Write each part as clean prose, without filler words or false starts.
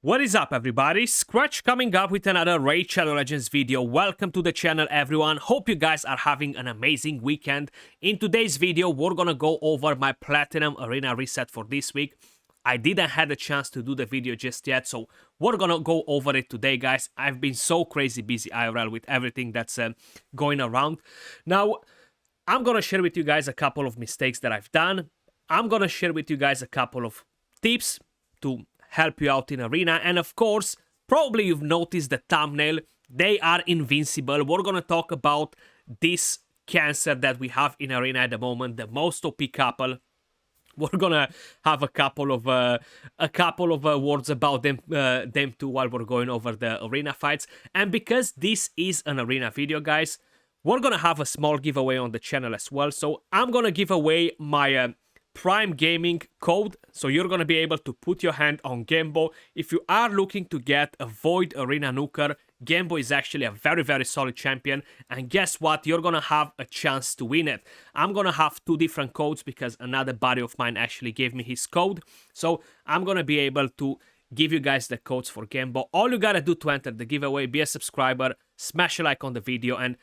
What is up, everybody? Skratch coming up with another Raid Shadow Legends video. Welcome to the channel, everyone. Hope you guys are having an amazing weekend. In today's video, we're gonna go over my Platinum Arena reset for this week. I didn't have a chance to do the video just yet, so we're gonna go over it today, guys. I've been so crazy busy IRL with everything that's going around. Now, I'm gonna share with you guys a couple of mistakes that I've done. I'm gonna share with you guys a couple of tips to help you out in Arena, and of course, probably you've noticed the thumbnail. They are invincible. We're gonna talk about this cancer that we have in Arena at the moment, the most OP couple. We're gonna have a couple of words about them too while we're going over the arena fights. And because this is an arena video, guys, we're gonna have a small giveaway on the channel as well. So I'm gonna give away my Prime Gaming code, so you're gonna be able to put your hand on Gembo. If you are looking to get a Void Arena Nuker, Gembo is actually a very solid champion, and guess what? You're gonna have a chance to win it. I'm gonna have two different codes because another buddy of mine actually gave me his code, so I'm gonna be able to give you guys the codes for Gembo. All you gotta do to enter the giveaway, be a subscriber, smash a like on the video, and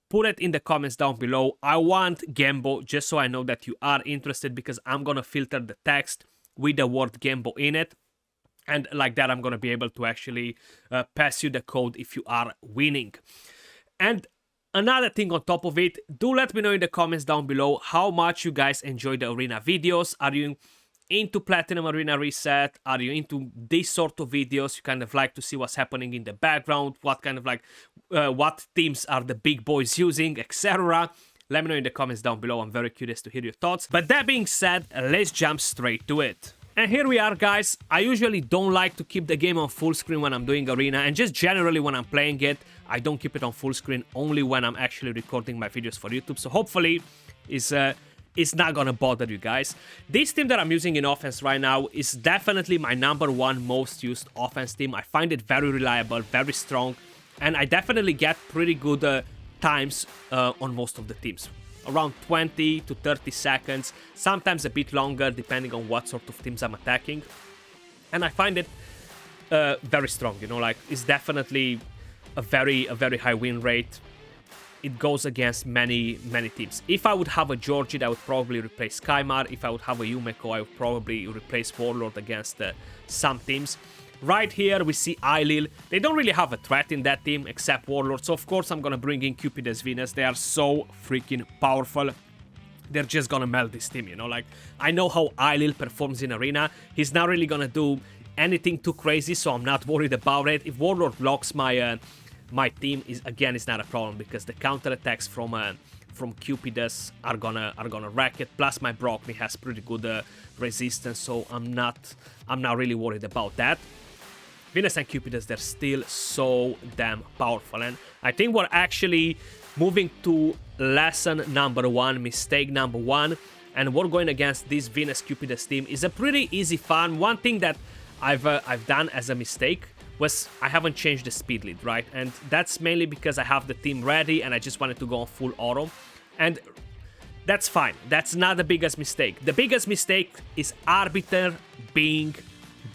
put it in the comments down below. I want Gembo, just so I know that you are interested, because I'm gonna filter the text with the word Gembo in it. And like that, I'm gonna be able to actually pass you the code if you are winning. And another thing on top of it, do let me know in the comments down below how much you guys enjoy the arena videos. Are you into Platinum Arena Reset? Are you into this sort of videos? You kind of like to see what's happening in the background, what kind of like, what teams are the big boys using, etc. Let me know in the comments down below. I'm very curious to hear your thoughts. But that being said, let's jump straight to it. And here we are, guys. I usually don't like to keep the game on full screen when I'm doing Arena, and just generally when I'm playing it, I don't keep it on full screen, only when I'm actually recording my videos for YouTube. So hopefully it's not gonna bother you guys. This team that I'm using in offense right now is definitely my #1 most used offense team. I find it very reliable, very strong, and I definitely get pretty good times on most of the teams. Around 20 to 30 seconds, sometimes a bit longer depending on what sort of teams I'm attacking. And I find it very strong, you know, like it's definitely a very high win rate. It goes against many teams. If I would have a Georgie, I would probably replace Skymar. If I would have a Yumeko, I would probably replace Warlord against some teams. Right here, we see Eilil. They don't really have a threat in that team except Warlord. So, of course, I'm going to bring in Cupid's Venus. They are so freaking powerful. They're just going to melt this team, you know? Like, I know how Eilil performs in Arena. He's not really going to do anything too crazy, so I'm not worried about it. If Warlord blocks my team, is not a problem, because the counterattacks from Cupidus are gonna wreck it. Plus my Brockney has pretty good resistance, so I'm not really worried about that. Venus and Cupidus, they're still so damn powerful, and I think we're actually moving to lesson #1, mistake #1, and we're going against this Venus Cupidus team. Is a pretty easy farm. One thing that I've done as a mistake was I haven't changed the speed lead, right? And that's mainly because I have the team ready and I just wanted to go on full auto. And that's fine. That's not the biggest mistake. The biggest mistake is Arbiter being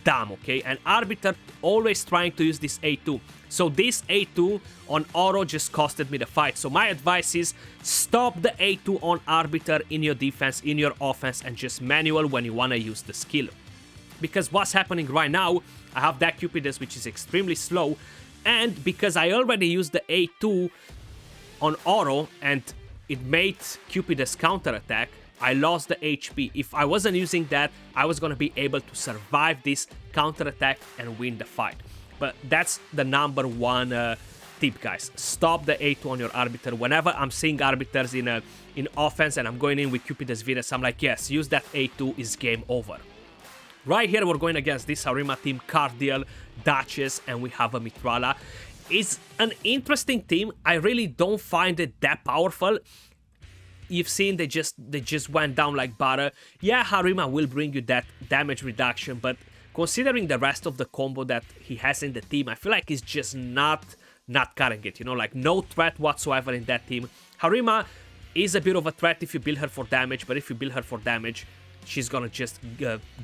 dumb, okay? And Arbiter always trying to use this A2. So this A2 on auto just costed me the fight. So my advice is stop the A2 on Arbiter in your defense, in your offense, and just manual when you want to use the skill. Because what's happening right now, I have that Cupidus, which is extremely slow, and because I already used the A2 on auto and it made Cupidus counterattack, I lost the HP. If I wasn't using that, I was gonna be able to survive this counterattack and win the fight. But that's the #1 tip, guys. Stop the A2 on your Arbiter. Whenever I'm seeing Arbiters in offense and I'm going in with Cupidus Venus, I'm like, yes, use that A2, is game over. Right here, we're going against this Harima team, Cardiel, Duchess, and we have a Mitrala. It's an interesting team. I really don't find it that powerful. You've seen they just went down like butter. Yeah, Harima will bring you that damage reduction, but considering the rest of the combo that he has in the team, I feel like he's just not cutting it, you know, like no threat whatsoever in that team. Harima is a bit of a threat if you build her for damage, but if you build her for damage, she's gonna just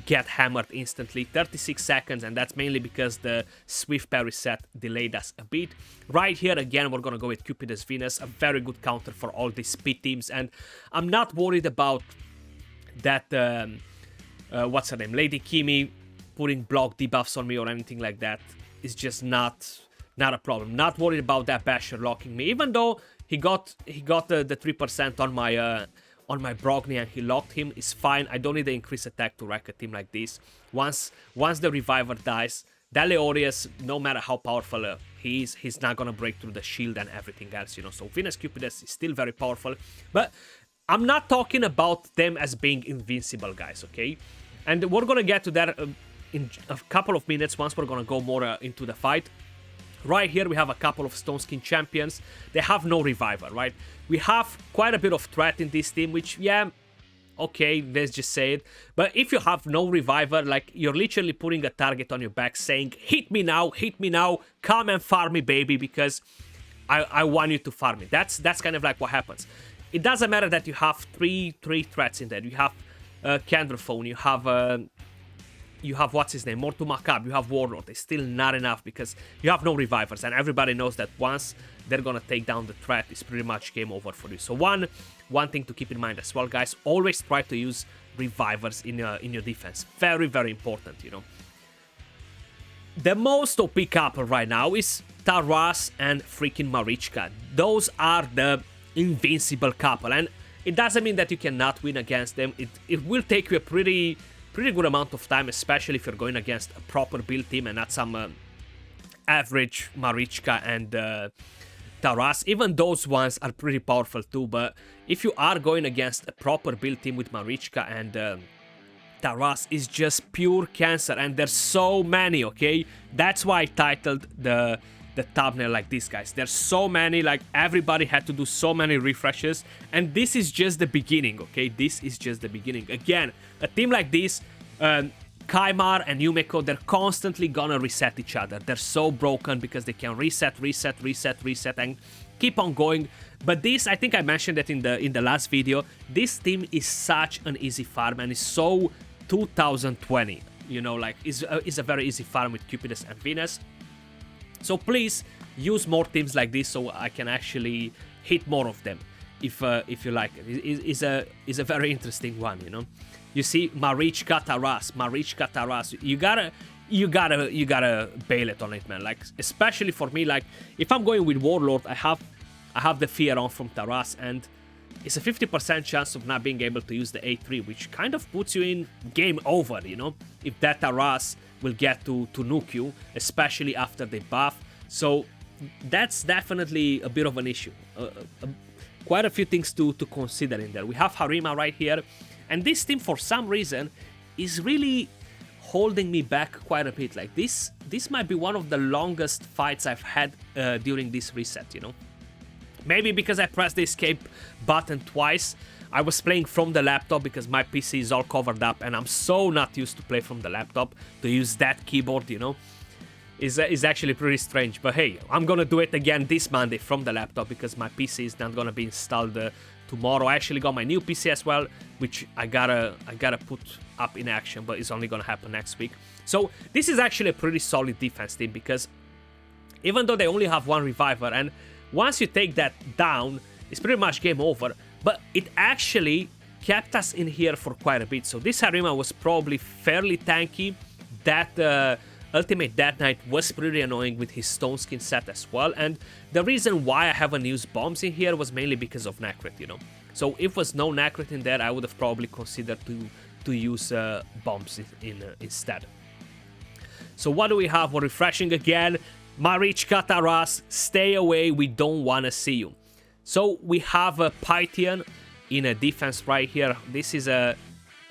get hammered instantly. 36 seconds, and that's mainly because the Swift parry set delayed us a bit. Right here, again, we're gonna go with Cupidus Venus, a very good counter for all these speed teams, and I'm not worried about that, what's her name, Lady Kimi putting block debuffs on me or anything like that. It's just not a problem. Not worried about that Basher locking me, even though he got the 3% on my Brogni and he locked him. It's fine. I don't need the increased attack to wreck a team like this. Once the Reviver dies, that Leorius, no matter how powerful he is, he's not gonna break through the shield and everything else, you know. So Venus Cupidus is still very powerful, but I'm not talking about them as being invincible, guys, okay? And we're gonna get to that in a couple of minutes once we're gonna go more into the fight. Right here we have a couple of Stone Skin champions. They have no Reviver, right? We have quite a bit of threat in this team, which, yeah, okay, let's just say it. But if you have no Reviver, like, you're literally putting a target on your back saying, hit me now, come and farm me, baby, because I want you to farm me. That's kind of like what happens. It doesn't matter that you have three threats in there. You have Candrophone, you have what's his name, Mortu Macab, you have Warlord. It's still not enough because you have no Revivers, and everybody knows that once they're gonna take down the threat, it's pretty much game over for you. So one thing to keep in mind as well, guys, always try to use Revivers in your defense. Very, very important, you know. The most OP couple right now is Taras and freaking Marichka. Those are the invincible couple, and it doesn't mean that you cannot win against them. It will take you a pretty good amount of time, especially if you're going against a proper build team and not some average Marichka and Taras. Even those ones are pretty powerful too, but if you are going against a proper build team with Marichka and Taras, is just pure cancer, and there's so many, okay? That's why I titled the thumbnail like this, guys. There's so many, like, everybody had to do so many refreshes, and this is just the beginning, okay? This is just the beginning. Again, a team like this, Kaimar and Yumeko, they're constantly gonna reset each other. They're so broken because they can reset, and keep on going. But this, I think I mentioned that in the last video, this team is such an easy farm, and is so 2020, you know, like, is a very easy farm with Cupidus and Venus. So please use more teams like this so I can actually hit more of them if you like it. Is a very interesting one, you know. You see Marichka Taras. You gotta bail it on it, man. Like, especially for me, like, if I'm going with Warlord, I have the fear on from Taras, and it's a 50% chance of not being able to use the A3, which kind of puts you in game over, you know, if that Taras will get to nuke you, especially after they buff. So that's definitely a bit of an issue. Quite a few things to consider in there. We have Harima right here, and this team, for some reason, is really holding me back quite a bit. Like, this might be one of the longest fights I've had during this reset, you know. Maybe because I pressed the escape button twice. I was playing from the laptop because my PC is all covered up, and I'm so not used to play from the laptop. To use that keyboard, you know, is actually pretty strange. But hey, I'm gonna do it again this Monday from the laptop because my PC is not gonna be installed tomorrow. I actually got my new PC as well, which I gotta put up in action, but it's only gonna happen next week. So this is actually a pretty solid defense team, because even though they only have one Reviver, and once you take that down, it's pretty much game over, but it actually kept us in here for quite a bit. So this Harima was probably fairly tanky. That Ultimate Death Knight was pretty annoying with his Stone Skin set as well, and the reason why I haven't used bombs in here was mainly because of Necrit, you know. So if was no Necrit in there, I would have probably considered to use bombs instead. So what do we have? We're refreshing again. Marichka Taras, stay away, we don't want to see you. So we have a Pythian in a defense right here. This is a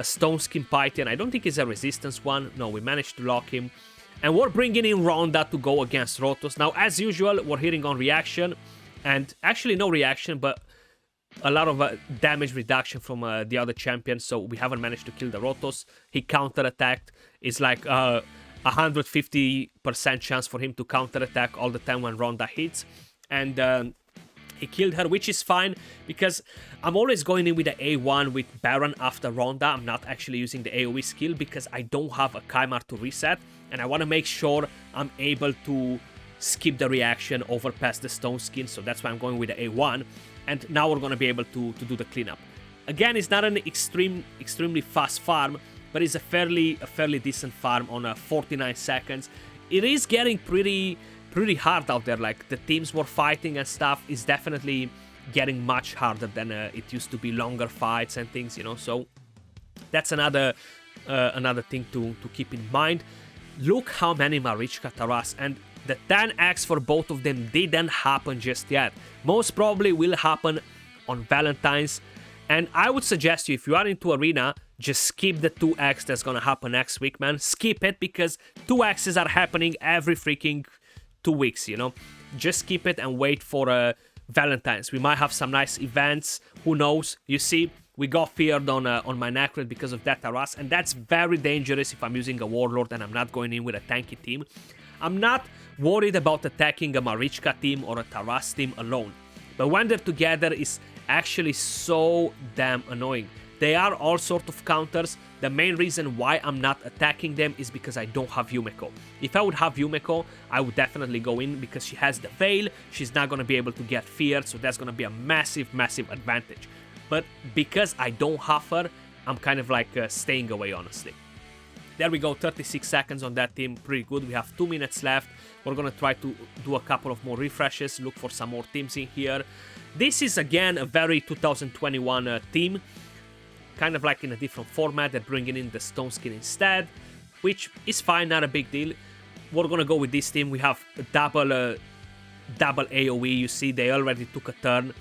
Stone Skin Pythian. I don't think it's a resistance one. No, we managed to lock him. And we're bringing in Ronda to go against Rotos. Now, as usual, we're hitting on reaction. And actually no reaction, but a lot of damage reduction from the other champion. So we haven't managed to kill the Rotos. He counter-attacked. It's like 150% chance for him to counter-attack all the time when Ronda hits. And He killed her, which is fine, because I'm always going in with the A1 with Baron after Ronda. I'm not actually using the AoE skill because I don't have a Kymar to reset, and I want to make sure I'm able to skip the reaction, overpass the stone skin, so that's why I'm going with the A1, and now we're going to be able to do the cleanup. Again, it's not an extremely fast farm, but it's a fairly decent farm on 49 seconds. It is getting pretty hard out there. Like, the teams we're fighting and stuff is definitely getting much harder than it used to be, longer fights and things, you know, so that's another thing to keep in mind. Look how many Marichka Taras, and the 10x for both of them didn't happen just yet. Most probably will happen on Valentine's, and I would suggest you, if you are into Arena, just skip the 2x that's gonna happen next week, man. Skip it, because 2x's are happening every freaking 2 weeks, you know. Just skip it and wait for Valentine's. We might have some nice events, who knows. You see, we got feared on my Necrot because of that Taras, and that's very dangerous if I'm using a Warlord and I'm not going in with a tanky team. I'm not worried about attacking a Marichka team or a Taras team alone, but when they're together, it's actually so damn annoying. They are all sort of counters. The main reason why I'm not attacking them is because I don't have Yumeko. If I would have Yumeko, I would definitely go in, because she has the Veil, she's not going to be able to get feared, so that's going to be a massive advantage. But because I don't have her, I'm kind of like staying away, honestly. There we go, 36 seconds on that team, pretty good. We have 2 minutes left. We're going to try to do a couple of more refreshes, look for some more teams in here. This is, again, a very 2021 team. Kind of like in a different format. They're bringing in the stone skin instead, which is fine, not a big deal. We're gonna go with this team. We have a double AoE. You see, they already took a turn.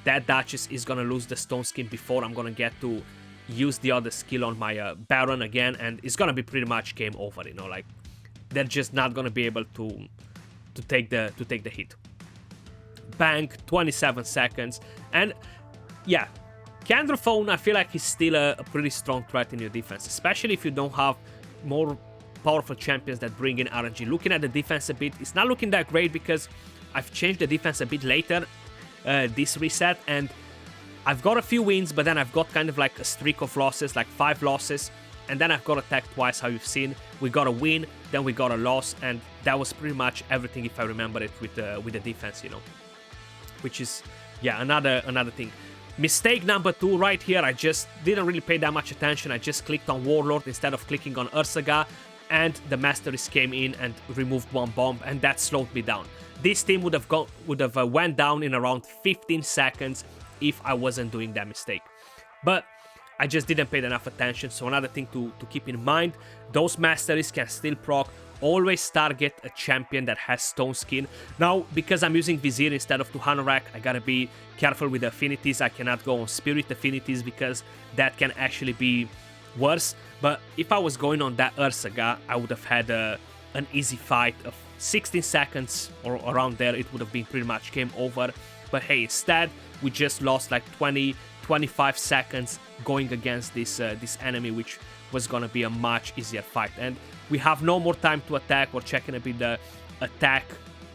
That Duchess is gonna lose the stone skin before I'm gonna get to use the other skill on my Baron again, and it's gonna be pretty much game over, you know. Like, they're just not gonna be able to take the hit. Bank, 27 seconds, and yeah. Candraphone, I feel like he's still a pretty strong threat in your defense, especially if you don't have more powerful champions that bring in RNG. Looking at the defense a bit, it's not looking that great because I've changed the defense a bit later this reset, and I've got a few wins, but then I've got kind of like a streak of losses, like 5 losses, and then I've got attacked twice, how you've seen. We got a win, then we got a loss, and that was pretty much everything, if I remember it, with the defense, you know. Which is, yeah, another thing. Mistake number 2 right here, I just didn't really pay that much attention. I just clicked on Warlord instead of clicking on Ursaga, and the Masteries came in and removed 1 bomb, and that slowed me down. This team would have went down in around 15 seconds if I wasn't doing that mistake. But I just didn't pay enough attention, so another thing to keep in mind, those Masteries can still proc. Always target a champion that has stone skin. Now, because I'm using Vizier instead of Tuhanorak, I gotta be careful with the affinities. I cannot go on Spirit affinities because that can actually be worse. But if I was going on that Ursaga, I would have had an easy fight of 16 seconds or around there. It would have been pretty much game over. But hey, instead, we just lost like 20-25 seconds going against this enemy, which was gonna be a much easier fight. And we have no more time to attack. We're checking a bit the attack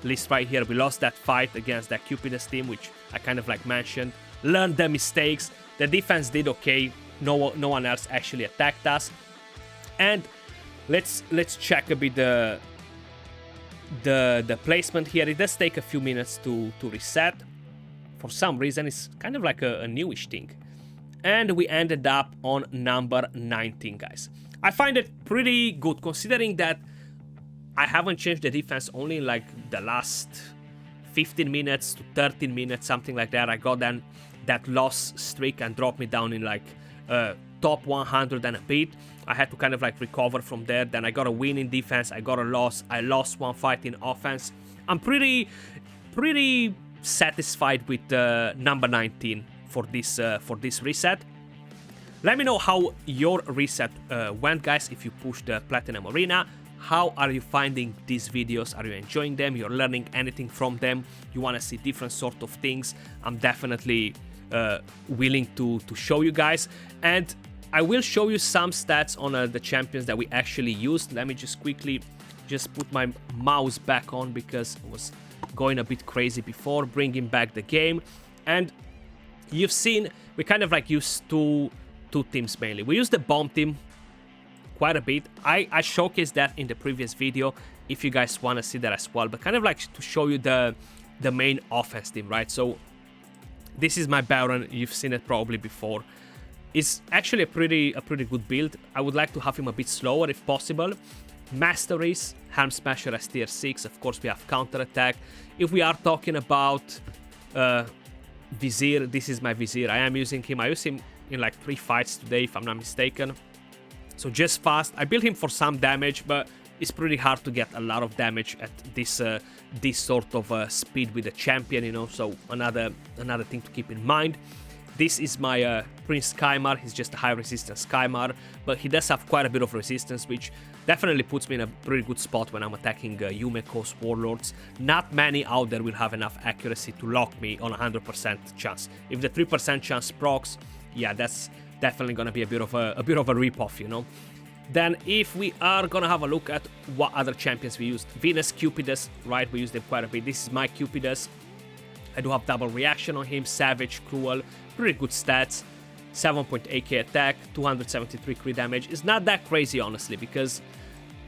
list right here. We lost that fight against that Cupidus team, which I kind of like mentioned. Learned the mistakes. The defense did okay. No one else actually attacked us. And let's check a bit the placement here. It does take a few minutes to reset. For some reason, it's kind of like a newish thing. And we ended up on number 19, guys. I find it pretty good, considering that I haven't changed the defense only in like the last 15 minutes to 13 minutes, something like that. I got then that loss streak and dropped me down in like top 100 and a bit. I had to kind of like recover from there. Then I got a win in defense. I got a loss. I lost 1 fight in offense. I'm pretty satisfied with number 19 for this reset. Let me know how your reset went, guys, if you pushed the Platinum Arena. How are you finding these videos? Are you enjoying them? You're learning anything from them? You want to see different sort of things? I'm definitely willing to show you guys. And I will show you some stats on the champions that we actually used. Let me just quickly put my mouse back on because it was going a bit crazy before, bringing back the game. And you've seen we kind of like use two teams mainly. We use the bomb team quite a bit. I showcased that in the previous video if you guys want to see that as well, but kind of like to show you the main offense team, right? So this is my Baron. You've seen it probably before. It's actually a pretty good build. I would like to have him a bit slower if possible. Master Race, Helm Smasher as tier 6. Of course, we have counter attack. If we are talking about Vizier, this is my Vizier. I am using him. I use him in like 3 fights today, if I'm not mistaken. So just fast. I built him for some damage, but it's pretty hard to get a lot of damage at this sort of speed with the champion, you know. So another thing to keep in mind. This is my Prince Skymar. He's just a high resistance Skymar, but he does have quite a bit of resistance, which definitely puts me in a pretty good spot when I'm attacking Yumeko's Warlords. Not many out there will have enough accuracy to lock me on 100% chance. If the 3% chance procs, yeah, that's definitely gonna be a bit of a ripoff, you know. Then if we are gonna have a look at what other champions we used, Venus Cupidus, right? We used them quite a bit. This is my Cupidus. I do have double reaction on him, Savage, Cruel, pretty good stats, 7.8k attack, 273 crit damage. It's not that crazy, honestly, because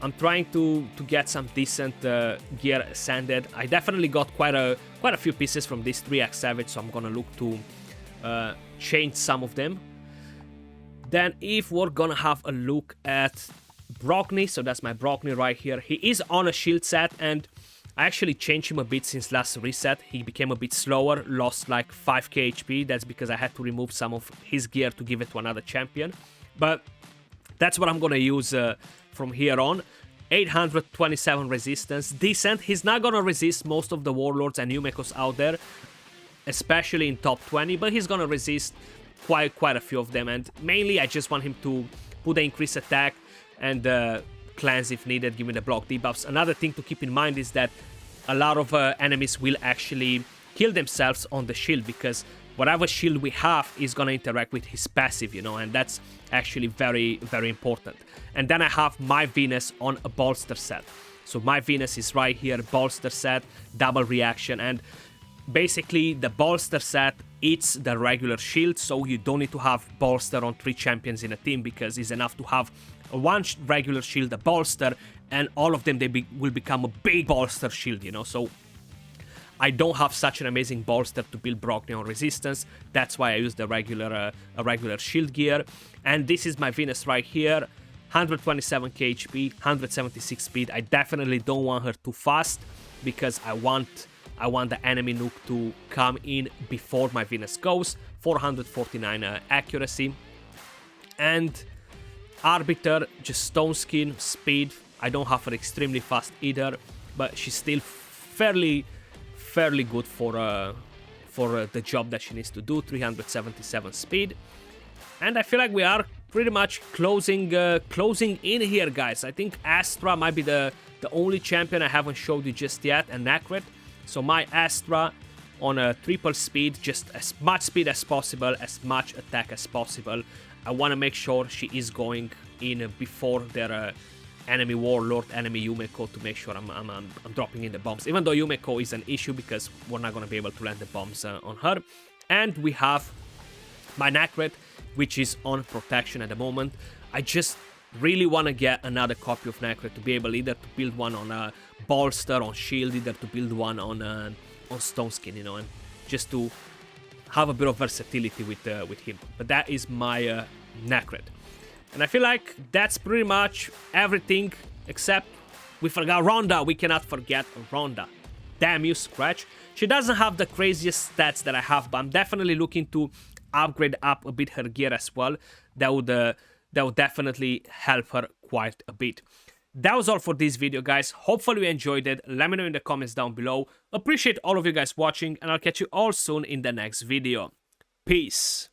I'm trying to get some decent gear ascended. I definitely got quite a few pieces from this 3x Savage, so I'm gonna look to change some of them. Then if we're gonna have a look at Brockney, so that's my Brockney right here. He is on a shield set, and I actually changed him a bit since last reset. He became a bit slower, lost like 5k HP. That's because I had to remove some of his gear to give it to another champion. But that's what I'm gonna use from here on. 827 resistance, decent. He's not gonna resist most of the Warlords and Yumekos out there, especially in top 20, but he's gonna resist quite a few of them, and mainly I just want him to put the increased attack and cleanse if needed, give me the block debuffs. Another thing to keep in mind is that a lot of enemies will actually kill themselves on the shield, because whatever shield we have is gonna interact with his passive, you know, and that's actually very important. And then I have my Venus on a bolster set. So my Venus is right here, bolster set, double reaction, and basically the bolster set eats the regular shield, so you don't need to have bolster on 3 champions in a team, because it's enough to have one regular shield, a bolster, and all of them will become a big bolster shield, you know. So I don't have such an amazing bolster to build Brockney on resistance. That's why I use the regular shield gear. And this is my Venus right here, 127k HP, 176 speed. I definitely don't want her too fast, because I want the enemy nuke to come in before my Venus goes. 449 accuracy. And Arbiter, just stone skin, speed. I don't have her extremely fast either, but she's still fairly good for the job that she needs to do. 377 speed. And I feel like we are pretty much closing in here, guys. I think Astra might be the only champion I haven't showed you just yet, and Nacret. So my Astra on a triple speed, just as much speed as possible, as much attack as possible. I want to make sure she is going in before their enemy Warlord, enemy Yumeko, to make sure I'm dropping in the bombs. Even though Yumeko is an issue, because we're not going to be able to land the bombs on her. And we have my Nacret, which is on protection at the moment. I just really want to get another copy of Nacret to be able either to build one on a bolster, on shield, either to build one on stone skin, you know, and just to have a bit of versatility with him. But that is my Nacret. And I feel like that's pretty much everything, except we forgot Ronda. We cannot forget Ronda. Damn you, Skratch. She doesn't have the craziest stats that I have, but I'm definitely looking to upgrade up a bit her gear as well. That would definitely help her quite a bit. That was all for this video, guys. Hopefully you enjoyed it. Let me know in the comments down below. Appreciate all of you guys watching, and I'll catch you all soon in the next video. Peace.